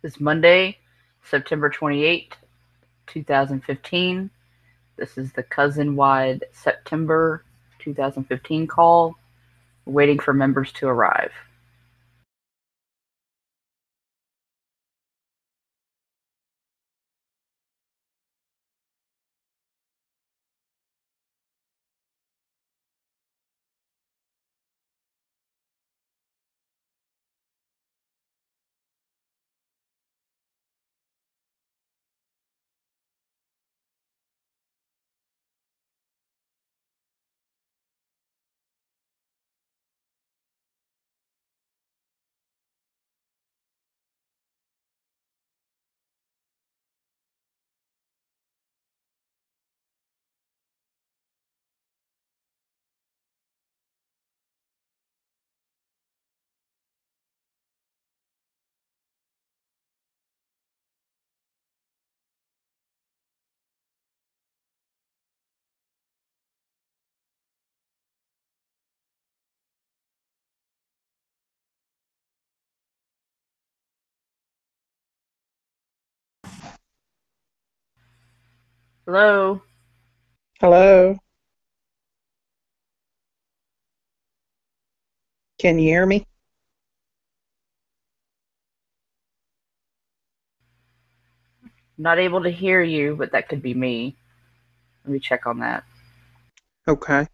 It's Monday, September 28th, 2015. This is the CUSEN-wide September 2015 call. We're waiting for members to arrive. Hello? Hello. Can you hear me? Not able to hear you, but that could be me. Let me check on that. Okay.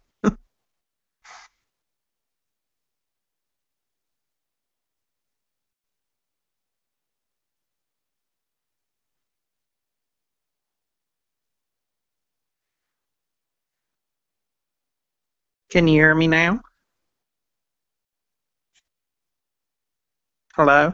Can you hear me now? Hello?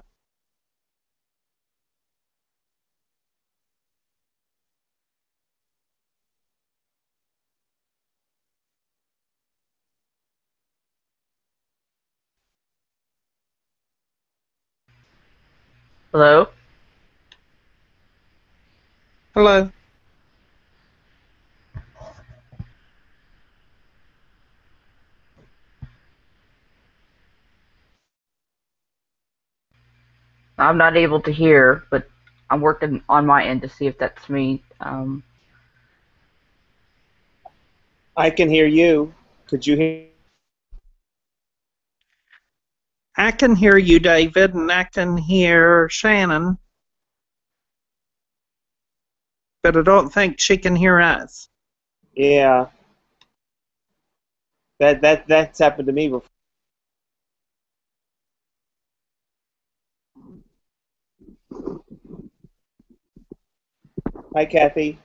Hello? Hello? I'm not able to hear, but I'm working on my end to see if that's me. I can hear you. Could you hear? I can hear you, David, and I can hear Shannon, but I don't think she can hear us. Yeah. That's happened to me before. Hi, Kathy.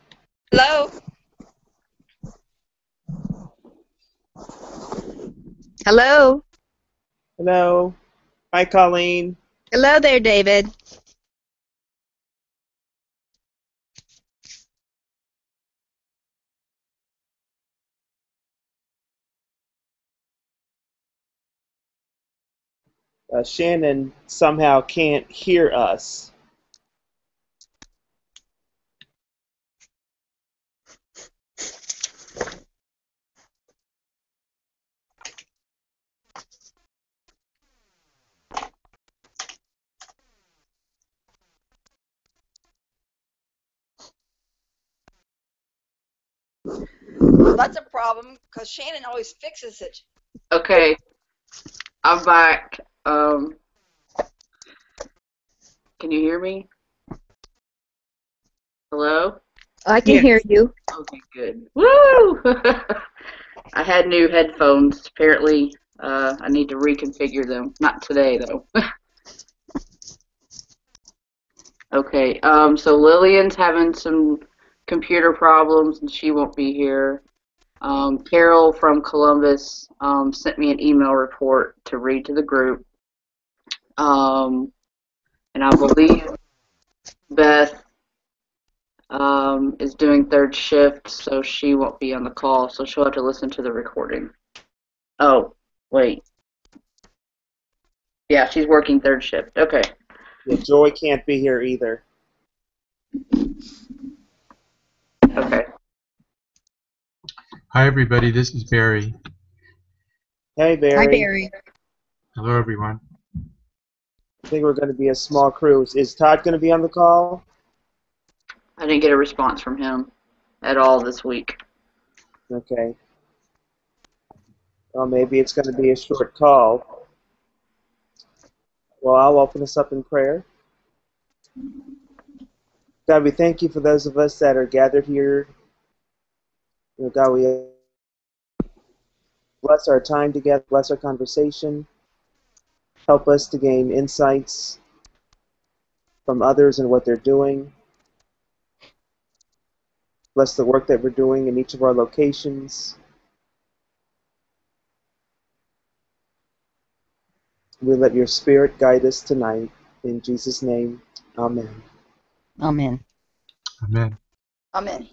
Hello. Hello. Hello. Hi, Colleen. Hello there, David. Shannon somehow can't hear us. Well, that's a problem because Shannon always fixes it. Okay, I'm back. Can you hear me? Hello? I can Yes. hear you. Okay, good. Woo! I had new headphones. Apparently, I need to reconfigure them. Not today, though. Okay, so Lillian's having some computer problems and she won't be here. Carol from Columbus sent me an email report to read to the group. And I believe Beth is doing third shift, so she won't be on the call, so she'll have to listen to the recording. Oh, wait. Yeah, she's working third shift. Okay. Yeah, Joy can't be here either. Okay. Hi everybody, this is Barry. Hey, Barry. Hi, Barry. Hello everyone. think we're going to be a small crew. Is Todd going to be on the call? I didn't get a response from him at all this week. Okay. Well, maybe it's going to be a short call. Well, I'll open us up in prayer. God, we thank you for those of us that are gathered here. God, we bless our time together, bless our conversation. Help us to gain insights from others and what they're doing. Bless the work that we're doing in each of our locations. We let your spirit guide us tonight. In Jesus' name, amen. Amen. Amen. Amen.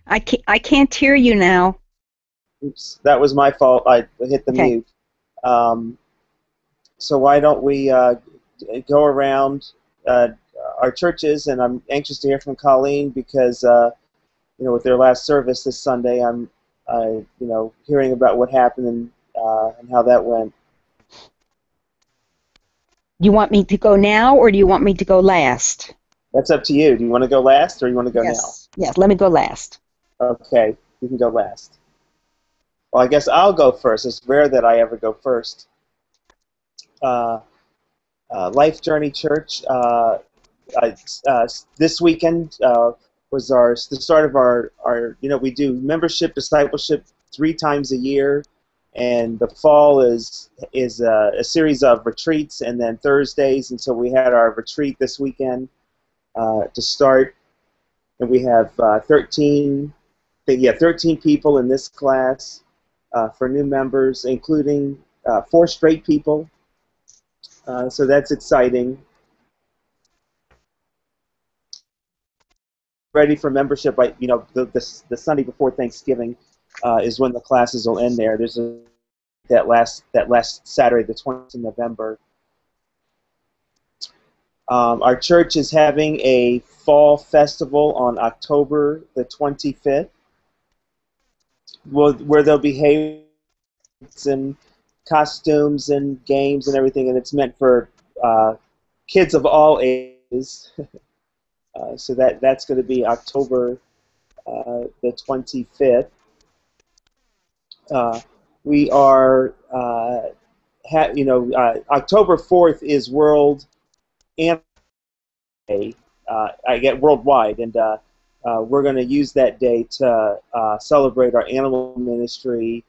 I can't hear you now. Oops, that was my fault. I hit the Okay. mute. So why don't we go around our churches, and I'm anxious to hear from Colleen because with their last service this Sunday, I'm hearing about what happened and how that went. You want me to go now, or do you want me to go last? That's up to you. Do you want to go last, or you want to go Yes. Yes, let me go last. now? Okay, you can go last. Well, I guess I'll go first. It's rare that I ever go first. Life Journey Church. This weekend was the start of our we do membership discipleship 3 times a year, and the fall is a series of retreats, and then Thursdays, and so we had our retreat this weekend to start, and we have 13 people in this class for new members, including 4 straight people, so that's exciting. Ready for membership, right? The Sunday before Thanksgiving is when the classes will end there. There's that last Saturday, the 20th of November. Our church is having a fall festival on October the 25th, where there'll be hayride and costumes and games and everything, and it's meant for kids of all ages. So that's going to be October the 25th. We are, October 4th is World Animal Day. I get worldwide, and we're going to use that day to celebrate our animal ministry,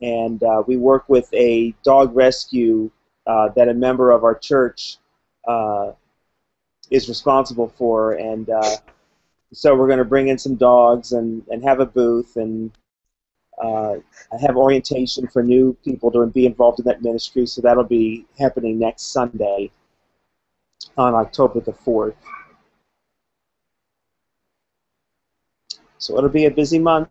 and we work with a dog rescue that a member of our church is responsible for, and so we're going to bring in some dogs and have a booth and have orientation for new people to be involved in that ministry. So that'll be happening next Sunday on October the 4th. So it'll be a busy month.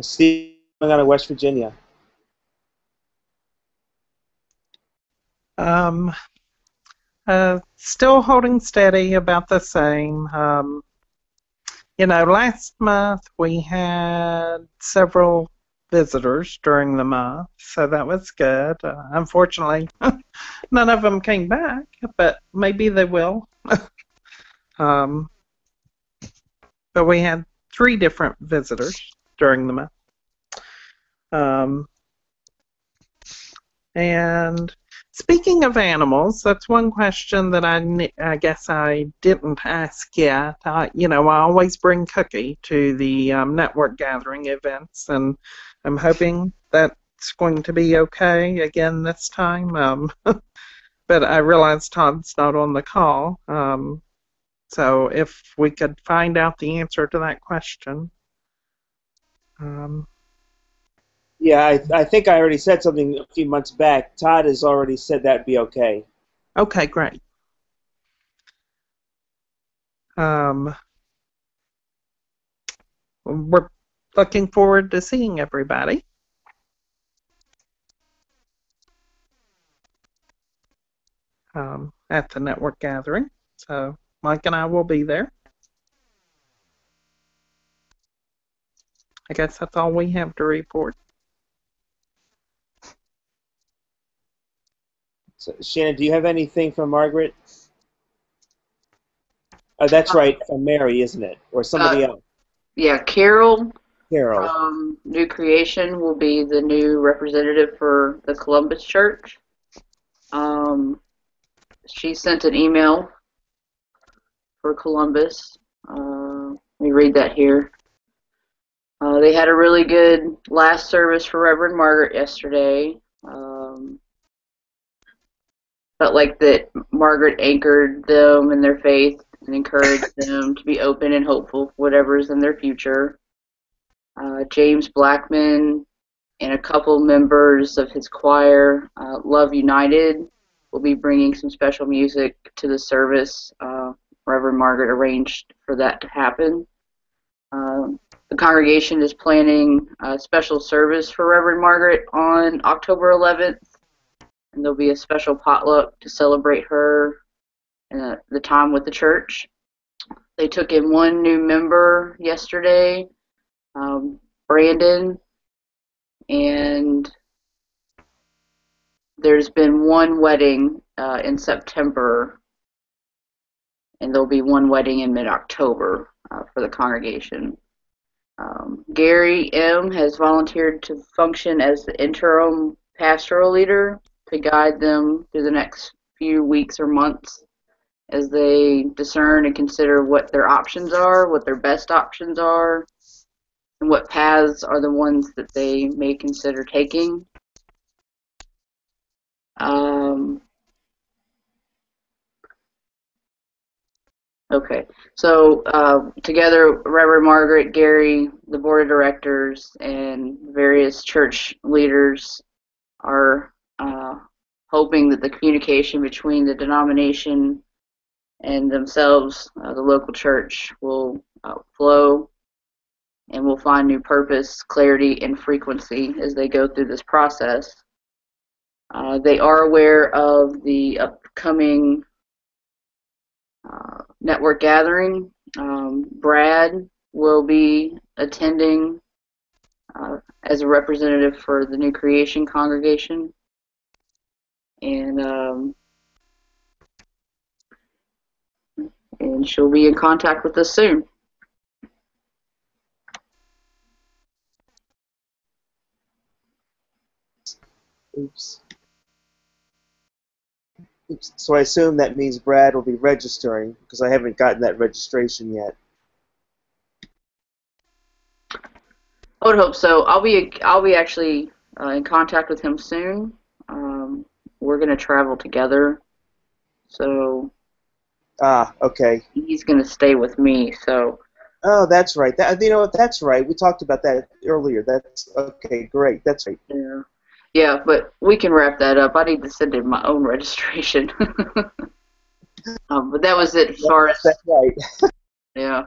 Steve, going on to West Virginia. Still holding steady, about the same. Last month we had several visitors during the month, so that was good. Unfortunately, none of them came back, but maybe they will. But we had 3 different visitors during the month. And speaking of animals, that's one question that I guess I didn't ask yet. I always bring Cookie to the network gathering events, and I'm hoping that's going to be okay again this time. But I realize Todd's not on the call, so if we could find out the answer to that question. Yeah, I think I already said something a few months back. Todd has already said that'd be okay. Okay, great. we're looking forward to seeing everybody. At the network gathering. So Mike and I will be there. I guess that's all we have to report. So, Shannon, do you have anything from Margaret? Oh, that's right, from Mary, isn't it? Or somebody else? Yeah, Carol Carol. from New Creation will be the new representative for the Columbus Church. She sent an email for Columbus. Let me read that here. They had a really good last service for Reverend Margaret yesterday. Felt like that Margaret anchored them in their faith and encouraged them to be open and hopeful for whatever is in their future. James Blackman and a couple members of his choir, Love United, will be bringing some special music to the service. Reverend Margaret arranged for that to happen. The congregation is planning a special service for Reverend Margaret on October 11th, and there'll be a special potluck to celebrate her and the time with the church. They took in one new member yesterday, Brandon, and there's been one wedding in September, and there'll be one wedding in mid-October for the congregation. Gary M. has volunteered to function as the interim pastoral leader to guide them through the next few weeks or months as they discern and consider what their options are, what their best options are, and what paths are the ones that they may consider taking. Okay, so together, Reverend Margaret, Gary, the board of directors, and various church leaders are hoping that the communication between the denomination and themselves, the local church, will flow and will find new purpose, clarity, and frequency as they go through this process. They are aware of the upcoming network gathering. Brad will be attending as a representative for the New Creation congregation, and she'll be in contact with us soon. Oops. So I assume that means Brad will be registering, because I haven't gotten that registration yet. I would hope so. I'll be actually in contact with him soon. We're gonna travel together, so okay. he's gonna stay with me. So. Oh, that's right. You know what? That's right. We talked about that earlier. That's okay. Great. That's right. Yeah. Yeah, but we can wrap that up. I need to send in my own registration. But that was it as far as. That's right. Yeah.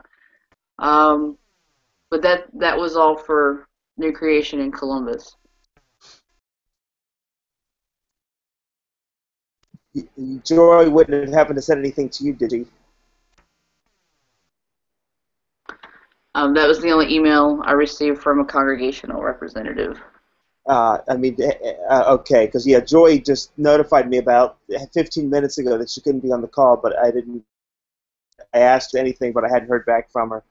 But that was all for New Creation in Columbus. Joy wouldn't have happened to send anything to you, did he? That was the only email I received from a congregational representative. Okay, because yeah, Joy just notified me about 15 minutes ago that she couldn't be on the call, but I didn't. I asked anything, but I hadn't heard back from her.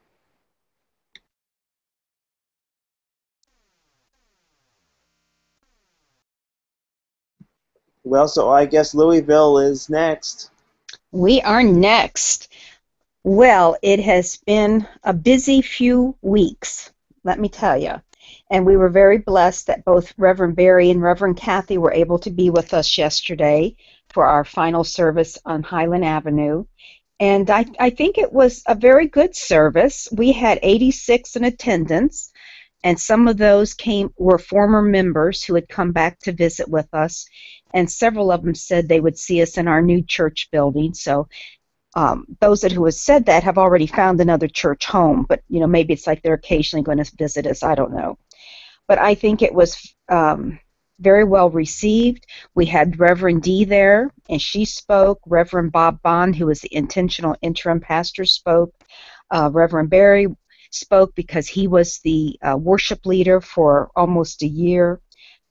Well, so I guess Louisville is next. We are next. Well, it has been a busy few weeks, let me tell you. And we were very blessed that both Reverend Barry and Reverend Kathy were able to be with us yesterday for our final service on Highland Avenue. And I think it was a very good service. We had 86 in attendance, and some of those were former members who had come back to visit with us, and several of them said they would see us in our new church building. So those who have said that have already found another church home, but maybe it's like they're occasionally going to visit us. I don't know. But I think it was very well received. We had Reverend Dee there, and she spoke. Reverend Bob Bond, who was the intentional interim pastor, spoke. Reverend Barry spoke because he was the worship leader for almost a year.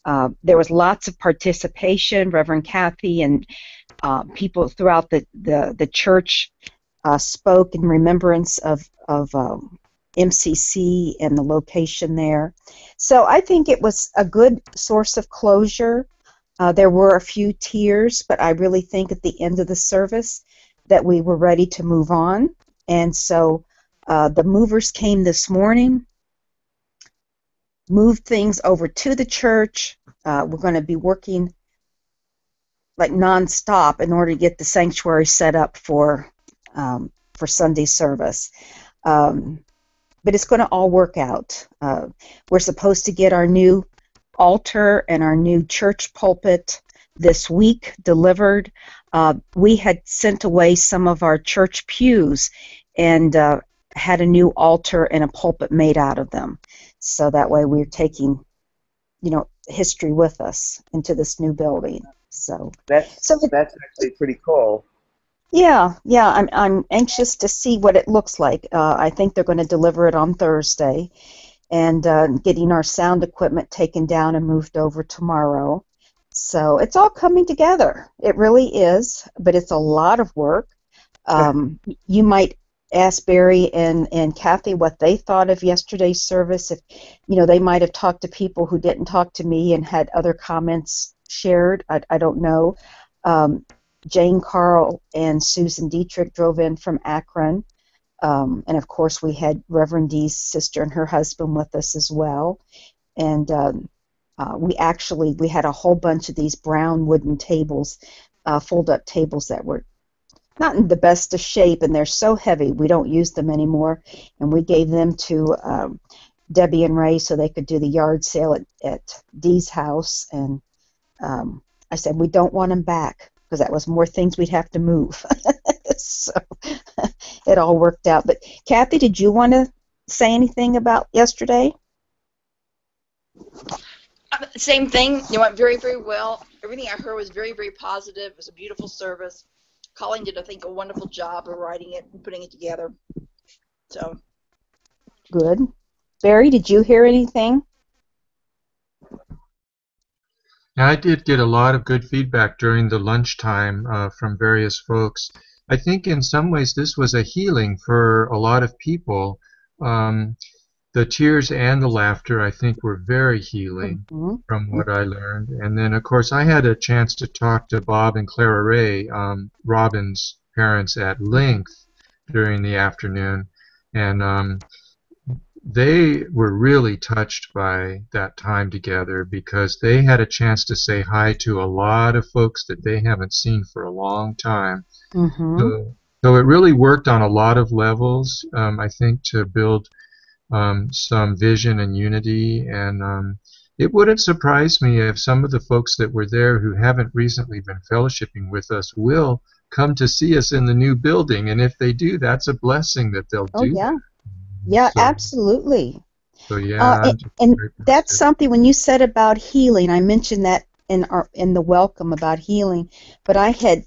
There was lots of participation. Reverend Kathy and people throughout the church spoke in remembrance of MCC and the location there. So I think it was a good source of closure. There were a few tears, but I really think at the end of the service that we were ready to move on. And so the movers came this morning, moved things over to the church. We're going to be working like nonstop in order to get the sanctuary set up for Sunday service. But it's going to all work out. We're supposed to get our new altar and our new church pulpit this week delivered. We had sent away some of our church pews and had a new altar and a pulpit made out of them. So that way we're taking, history with us into this new building. So that's actually pretty cool. Yeah, I'm anxious to see what it looks like. I think they're going to deliver it on Thursday, and getting our sound equipment taken down and moved over tomorrow. So it's all coming together. It really is, but it's a lot of work. You might ask Barry and Kathy what they thought of yesterday's service. If they might have talked to people who didn't talk to me and had other comments shared. I don't know. Jane Carl and Susan Dietrich drove in from Akron, and of course we had Reverend Dee's sister and her husband with us as well. And we had a whole bunch of these brown wooden tables, fold-up tables that were not in the best of shape, and they're so heavy we don't use them anymore. And we gave them to Debbie and Ray so they could do the yard sale at Dee's house. And I said we don't want them back, because that was more things we'd have to move. So it all worked out. But Kathy, did you want to say anything about yesterday? Same thing. You went very, very well. Everything I heard was very, very positive. It was a beautiful service. Colleen did, I think, a wonderful job of writing it and putting it together. So good. Barry, did you hear anything? I did get a lot of good feedback during the lunchtime from various folks. I think in some ways this was a healing for a lot of people. The tears and the laughter, I think, were very healing from what I learned. And then, of course, I had a chance to talk to Bob and Clara Ray, Robin's parents, at length during the afternoon. And they were really touched by that time together, because they had a chance to say hi to a lot of folks that they haven't seen for a long time. So it really worked on a lot of levels, I think, to build some vision and unity. And it wouldn't surprise me if some of the folks that were there who haven't recently been fellowshipping with us will come to see us in the new building. And if they do, that's a blessing that they'll do. Yeah. Yeah, so, absolutely. So yeah, and that's something when you said about healing. I mentioned that in the welcome about healing, but I had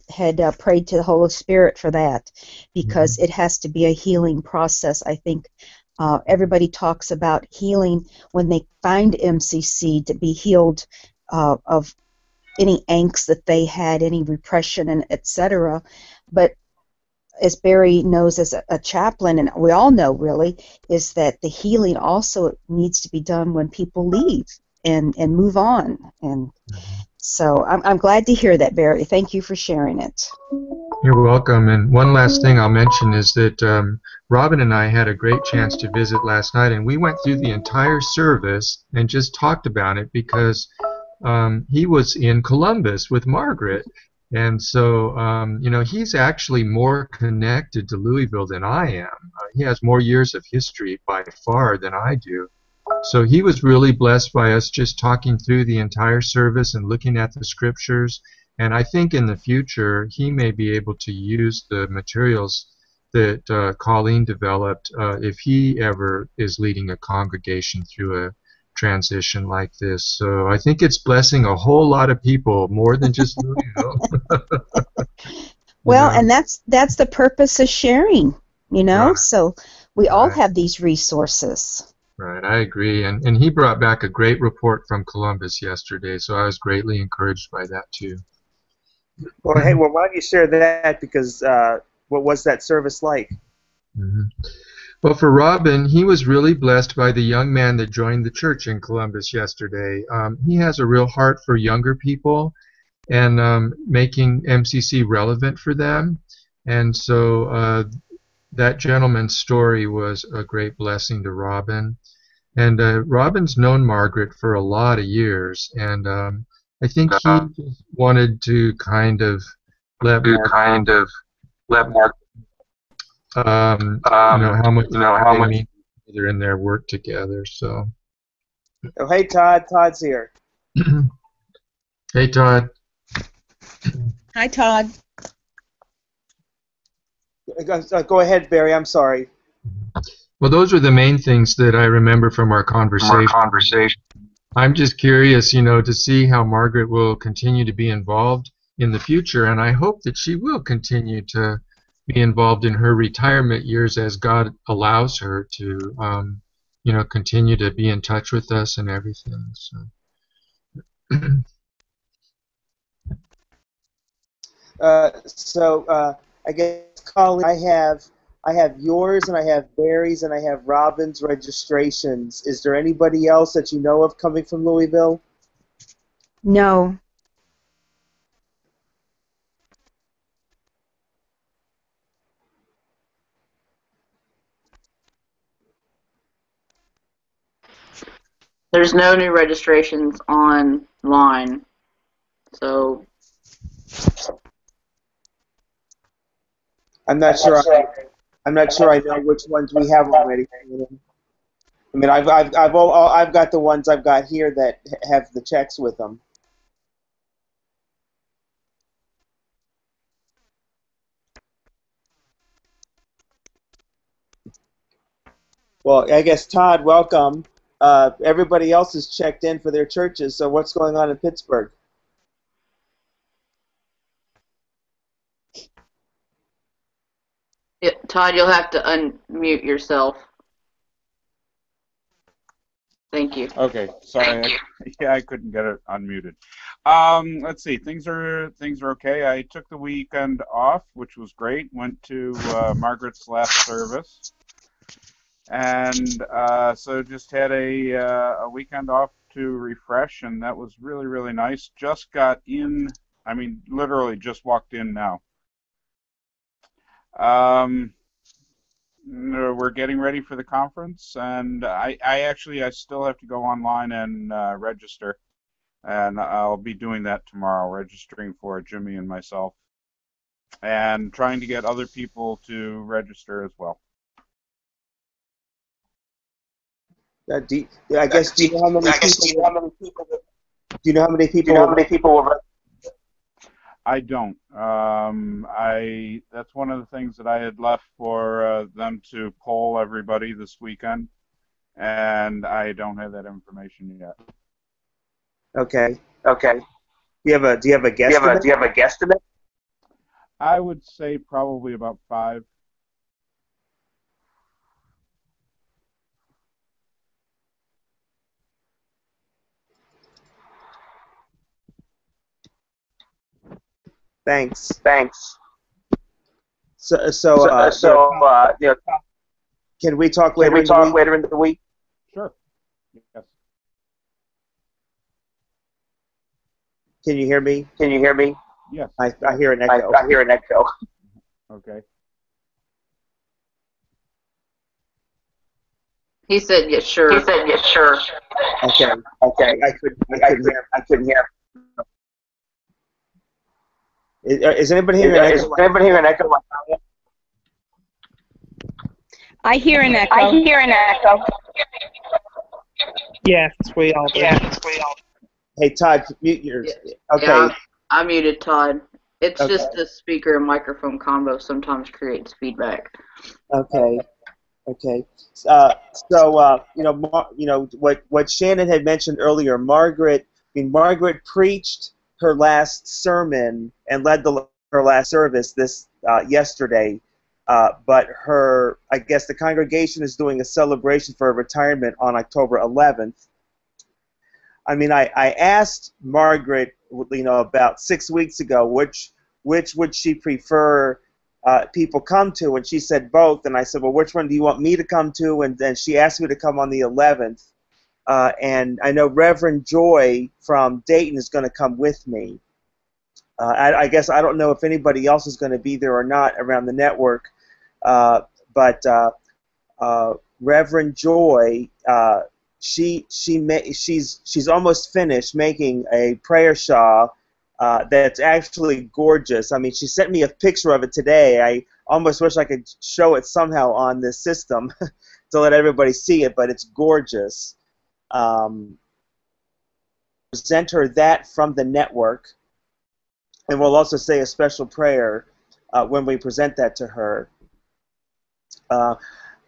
prayed to the Holy Spirit for that, because it has to be a healing process. I think everybody talks about healing when they find MCC, to be healed of any angst that they had, any repression, and etc. But as Barry knows as a chaplain, and we all know really, is that the healing also needs to be done when people leave and move on. And so I'm glad to hear that, Barry. Thank you for sharing it. You're welcome. And one last thing I'll mention is that Robin and I had a great chance to visit last night, and we went through the entire service and just talked about it, because he was in Columbus with Margaret. And so, he's actually more connected to Louisville than I am. He has more years of history by far than I do. So he was really blessed by us just talking through the entire service and looking at the scriptures. And I think in the future he may be able to use the materials that Colleen developed if he ever is leading a congregation through a transition like this. So I think it's blessing a whole lot of people, more than just Louisville. Well, and that's the purpose of sharing, Right. So we all Right. have these resources. Right, I agree. And he brought back a great report from Columbus yesterday, so I was greatly encouraged by that too. Well, hey, well, why don't you share that? Because what was that service like? Mhm. Well, for Robin, he was really blessed by the young man that joined the church in Columbus yesterday. He has a real heart for younger people and making MCC relevant for them. And so that gentleman's story was a great blessing to Robin. And Robin's known Margaret for a lot of years, and I think he just wanted to kind of let Margaret how much they mean together in their work together. So, Oh, hey, Todd. Todd's here. hey, Todd. Hi, Todd. Go ahead, Barry. I'm sorry. Well, those were the main things that I remember from our conversation. I'm just curious, to see how Margaret will continue to be involved in the future, and I hope that she will continue to be involved in her retirement years as God allows her to, continue to be in touch with us and everything. So I guess, Colleen, I have yours and I have Barry's and I have Robin's registrations. Is there anybody else that you know of coming from Louisville? No. There's no new registrations online, so I'm not sure. I'm not sure I know which ones we have already. I mean, I've got the ones I've got here that have the checks with them. Well, I guess, Todd, welcome. Everybody else is checked in for their churches, so what's going on in Pittsburgh? Todd, you'll have to unmute yourself. Thank you. Okay, sorry. I couldn't get it unmuted. Let's see. Things are okay. I took the weekend off, which was great. Went to Margaret's last service, and so just had a weekend off to refresh, and that was really, really nice. Just got in. I mean, literally just walked in now. We're getting ready for the conference, and I still have to go online and register, and I'll be doing that tomorrow, registering for Jimmy and myself, and trying to get other people to register as well. Do you know how many people? Do you know how many people will register? I don't. That's one of the things that I had left for them to poll everybody this weekend, and I don't have that information yet. Okay. Do you have a guesstimate? I would say probably about 5. Thanks. Can we talk later in the week? Sure. Yes. Can you hear me? Yes. I hear an echo. Okay. He said, "Yes, sure." Okay. I couldn't hear. Is anybody hearing an echo? I hear an echo. Yes, we all do. Hey, Todd, mute yours. Okay. Yeah, I muted Todd. It's Okay. just the speaker and microphone combo sometimes creates feedback. Okay. Okay. What Shannon had mentioned earlier, Margaret preached her last sermon and led her last service this yesterday. But I guess the congregation is doing a celebration for her retirement on October 11th. I mean, I asked Margaret, about 6 weeks ago, which would she prefer people come to, and she said both. And I said, well, which one do you want me to come to? And then she asked me to come on the 11th. And I know Reverend Joy from Dayton is going to come with me. I guess I don't know if anybody else is going to be there or not around the network, but Reverend Joy, she's almost finished making a prayer shawl that's actually gorgeous. I mean, she sent me a picture of it today. I almost wish I could show it somehow on this system to let everybody see it, but it's gorgeous. Present her that from the network, and we'll also say a special prayer when we present that to her.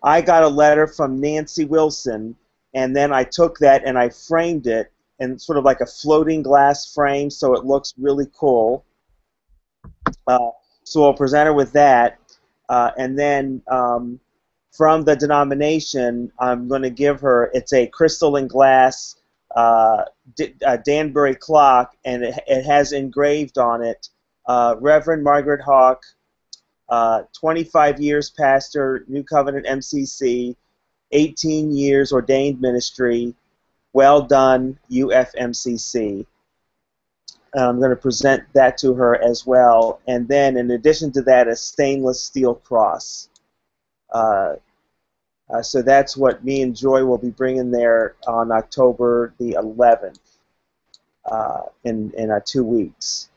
I got a letter from Nancy Wilson, and then I took that and I framed it in sort of like a floating glass frame, so it looks really cool. So we'll present her with that, and then from the denomination, I'm going to give her, it's a crystal and glass Danbury clock, and it has engraved on it Reverend Margaret Hawk, 25 years pastor, New Covenant MCC, 18 years ordained ministry, well done, UFMCC. I'm going to present that to her as well. And then, in addition to that, a stainless steel cross. So that's what me and Joy will be bringing there on October the 11th, in 2 weeks.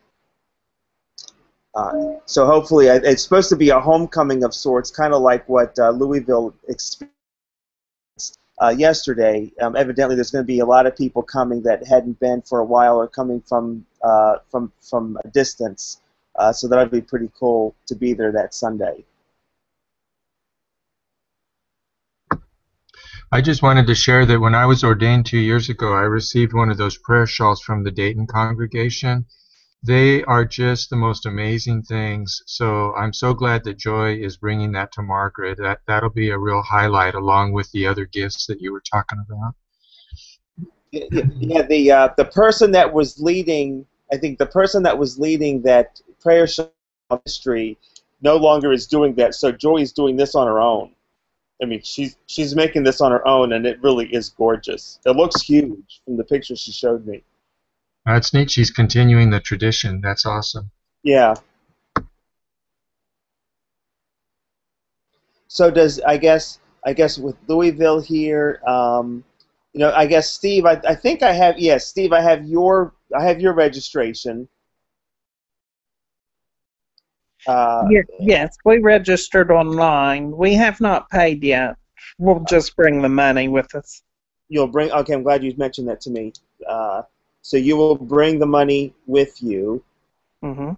So hopefully, it's supposed to be a homecoming of sorts, kind of like what Louisville experienced yesterday. Evidently, there's going to be a lot of people coming that hadn't been for a while or coming from a distance. So that would be pretty cool to be there that Sunday. I just wanted to share that when I was ordained 2 years ago, I received one of those prayer shawls from the Dayton congregation. They are just the most amazing things. So I'm so glad that Joy is bringing that to Margaret. That'll be a real highlight along with the other gifts that you were talking about. Yeah, the person that was leading, I think the person that was leading that prayer shawl ministry no longer is doing that. So Joy is doing this on her own. I mean, she's making this on her own, and it really is gorgeous. It looks huge from the picture she showed me. That's neat. She's continuing the tradition. That's awesome. Yeah. So I guess with Louisville here, I guess Steve, I think I have, yes, Steve, I have your registration. Yes, we registered online. We have not paid yet. We'll just bring the money with us. You'll bring, okay, I'm glad you mentioned that to me. So you will bring the money with you. Mm-hmm.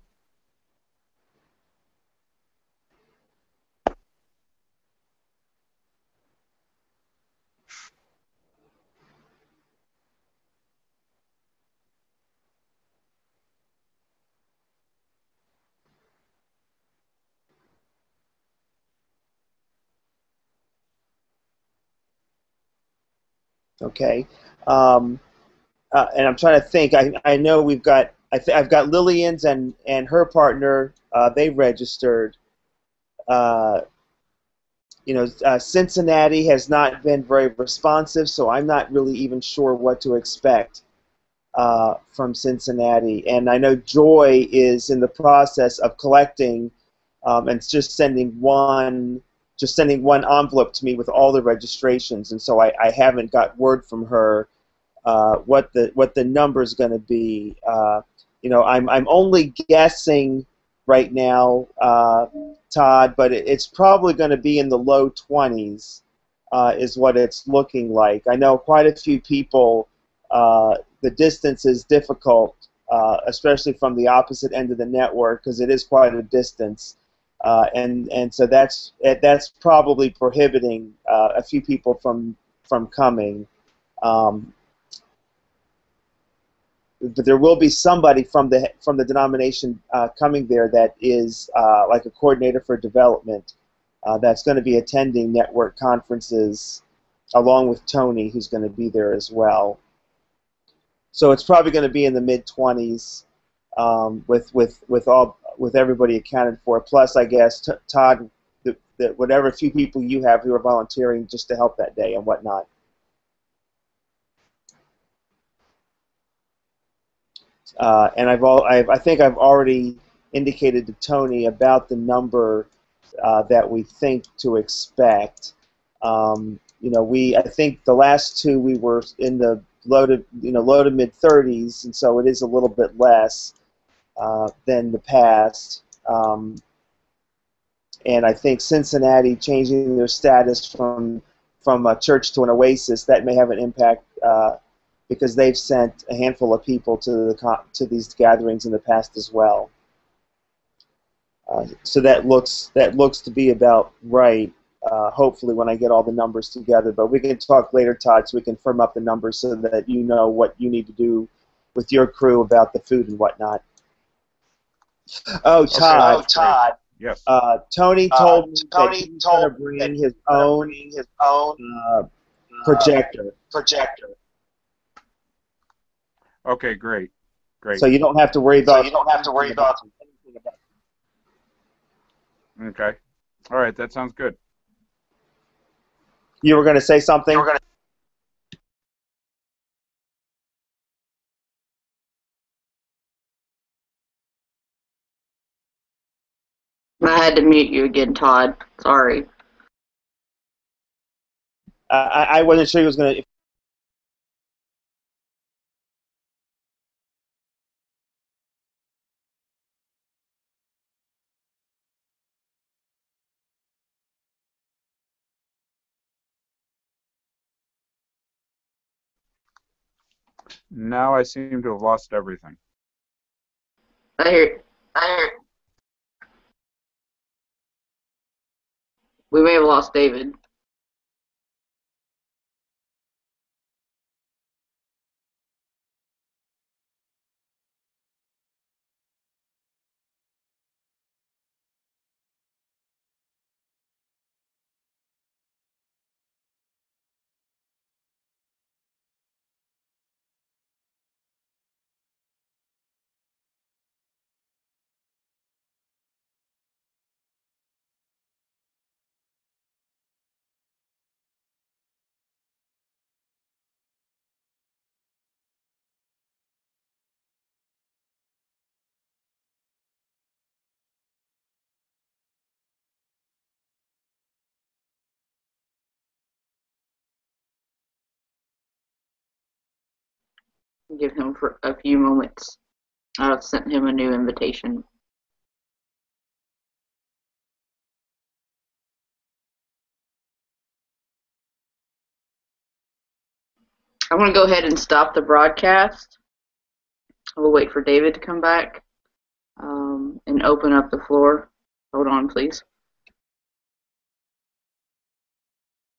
Okay. And I'm trying to think. I know we've got. I've got Lillian's and her partner. They registered. Cincinnati has not been very responsive, so I'm not really even sure what to expect from Cincinnati. And I know Joy is in the process of collecting, and just sending one envelope to me with all the registrations. And so I haven't got word from her what the number is going to be. I'm only guessing right now, Todd, but it's probably going to be in the low 20s, is what it's looking like. I know quite a few people. The distance is difficult especially from the opposite end of the network, because it is quite a distance. And so that's probably prohibiting a few people from coming. But there will be somebody from the denomination coming there that is like a coordinator for development that's going to be attending network conferences, along with Tony, who's going to be there as well. So it's probably going to be in the mid-20s with everybody accounted for. Plus, I guess Todd, whatever few people you have who are volunteering just to help that day and whatnot. And I think I've already indicated to Tony about the number that we think to expect. I think the last two we were in the low to mid 30s, and so it is a little bit less than the past. And I think Cincinnati changing their status from a church to an oasis, that may have an impact because they've sent a handful of people to these gatherings in the past as well. So that looks to be about right. Hopefully, when I get all the numbers together, but we can talk later, Todd, so we can firm up the numbers so that you know what you need to do with your crew about the food and whatnot. Oh, Todd. Okay, Todd. Yes. Tony told me that he's going to bring his own projector. Okay, great. So you don't have to worry about. anything about it. Okay. All right, that sounds good. You were going to say something? I had to mute you again, Todd. Sorry. I wasn't sure he was going to. Now I seem to have lost everything. I hear. We may have lost David. Give him for a few moments. I've sent him a new invitation. I'm going to go ahead and stop the broadcast. We'll wait for David to come back and open up the floor. Hold on, please.